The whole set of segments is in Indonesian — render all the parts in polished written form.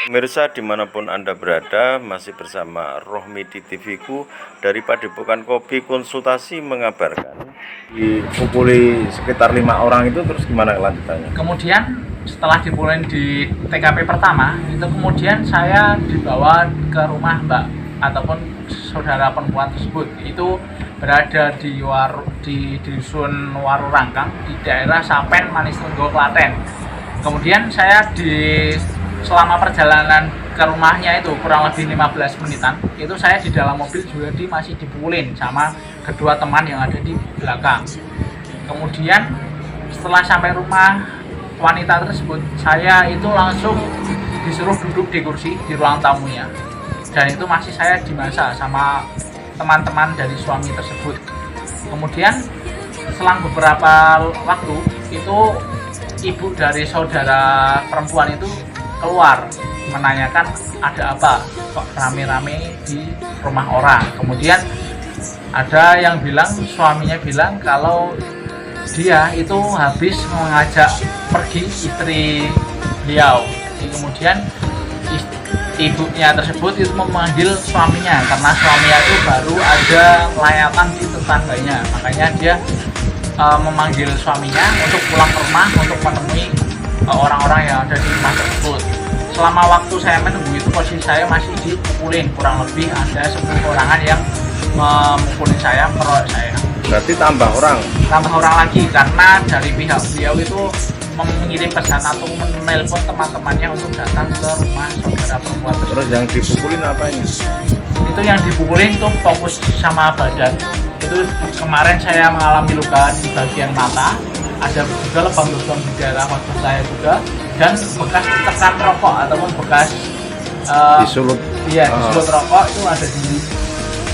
Pemirsa dimanapun Anda berada, masih bersama Rohmi di TV-ku dari Padepokan Kopi Konsultasi mengabarkan dipukuli sekitar 5 orang itu, terus gimana kelanjutannya? Kemudian setelah dipukulin di TKP pertama, itu kemudian saya dibawa ke rumah Mbak ataupun saudara perempuan tersebut. Itu berada di dusun Waru Rangkang di daerah Sapen, Manis Tenggo, Klaten. Kemudian saya selama perjalanan ke rumahnya itu kurang lebih 15 menitan, itu saya di dalam mobil juga masih dipukulin sama kedua teman yang ada di belakang. Kemudian setelah sampai rumah wanita tersebut, saya itu langsung disuruh duduk di kursi di ruang tamunya, dan itu masih saya dimasa sama teman-teman dari suami tersebut. Kemudian selang beberapa waktu itu ibu dari saudara perempuan itu keluar menanyakan ada apa kok rame-rame di rumah orang. Kemudian ada yang bilang, suaminya bilang kalau dia itu habis mengajak pergi istri beliau. Jadi kemudian ibunya tersebut itu memanggil suaminya karena suaminya itu baru ada layatan di tetangganya, makanya dia memanggil suaminya untuk pulang ke rumah untuk menemui orang-orang yang ada di rumah tersebut. Selama waktu saya menunggu itu posisi saya masih dipukulin, kurang lebih ada 10 orangan yang memukulin saya, meroyok saya. Berarti tambah orang Lagi karena dari pihak beliau itu mengirim pesan atau menelpon teman-temannya untuk datang ke rumah saudara perempuan tersebut. Terus yang dipukulin apanya? Itu yang dipukulin itu fokus sama badan. Itu kemarin saya mengalami luka di bagian mata, ada juga lebam-lebam di daerah wajah saya juga, dan bekas tekan rokok ataupun bekas disulut. Iya, disulut rokok itu ada di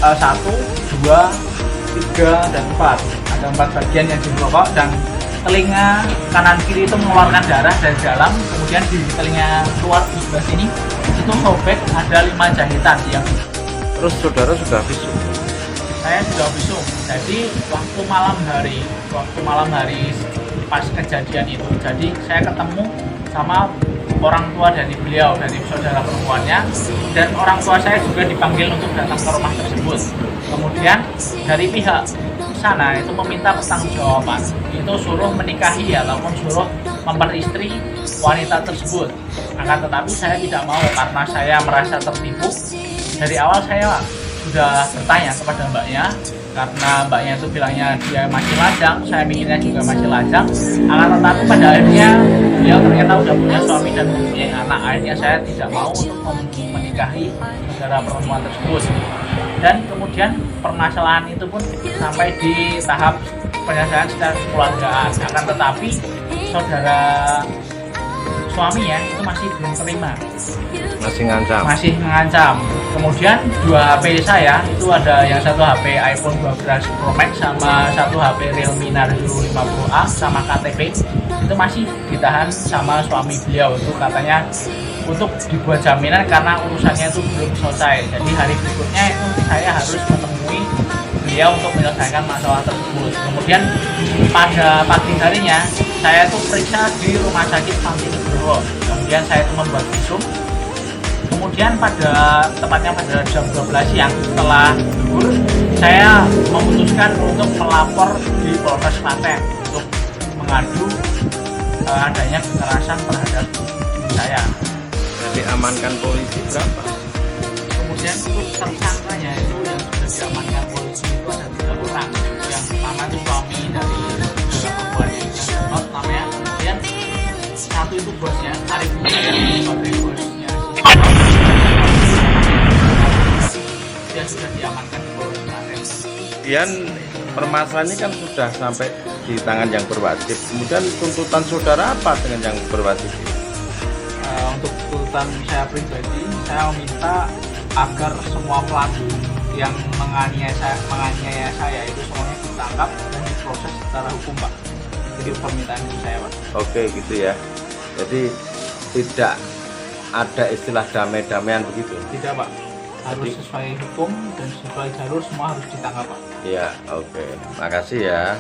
1, 2, 3, dan 4. Ada 4 bagian yang dirokok, dan telinga kanan kiri itu mengeluarkan darah dari dalam. Kemudian di telinga keluar di sebelah sini itu sobek, ada 5 jahitan yang. Terus saudara sudah visum? Saya sudah visum. Jadi waktu malam hari pas kejadian itu, jadi saya ketemu sama orang tua dari beliau, dari saudara perempuannya, dan orang tua saya juga dipanggil untuk datang ke rumah tersebut. Kemudian dari pihak sana itu meminta pertanggungjawaban, itu suruh menikahi ataupun suruh memperistri wanita tersebut. Akan tetapi saya tidak mau karena saya merasa tertipu. Dari awal saya sudah bertanya kepada mbaknya, karena mbaknya itu bilangnya dia masih lajang, saya mikirnya juga masih lajang. Akan tetapi pada akhirnya dia ternyata sudah punya suami dan mempunyai anak. Akhirnya saya tidak mau untuk menikahi saudara perempuan tersebut. Dan kemudian permasalahan itu pun sampai di tahap penyelesaian secara kekeluargaan. Akan tetapi saudara suaminya itu masih belum terima, masih mengancam. Kemudian 2 HP saya itu ada yang satu HP iPhone 12 Pro Max sama satu HP Realme Narzo 50A sama KTP itu masih ditahan sama suami beliau. Itu katanya untuk dibuat jaminan karena urusannya itu belum selesai. Jadi hari berikutnya itu saya harus menemui beliau untuk menyelesaikan masalah tersebut. Kemudian pada pagi harinya saya tuh periksa di rumah sakit Panti Nugroho. Kemudian saya itu membuat visum. Kemudian tepatnya pada jam 12 siang setelah libur, saya memutuskan untuk melapor di Polres Klaten untuk mengadu adanya kekerasan terhadap saya. Jadi amankan polisi berapa? Kemudian untuk tersangkanya itu yang sudah diamankan polisi itu ada 3 orang. Yang pertama itu suami dari saudara perempuan yang namanya. Kemudian satu itu bosnya, Arif sebagai bosnya. Dia sudah diamankan di Polres Klaten. Kemudian permasalahan ini kan sudah sampai di tangan yang berwajib. Kemudian tuntutan saudara apa dengan yang berwajib? Untuk tuntutan saya pribadi, saya meminta agar semua pelaku yang menganiaya saya itu semuanya ditangkap dan diproses secara hukum, Pak. Jadi permintaan itu saya, Pak. Oke, gitu ya. Jadi tidak ada istilah damai-damaian begitu? Tidak, Pak. Harus sesuai hukum dan sesuai jalur, semua harus ditangkap, Pak. Iya, oke. Makasih ya.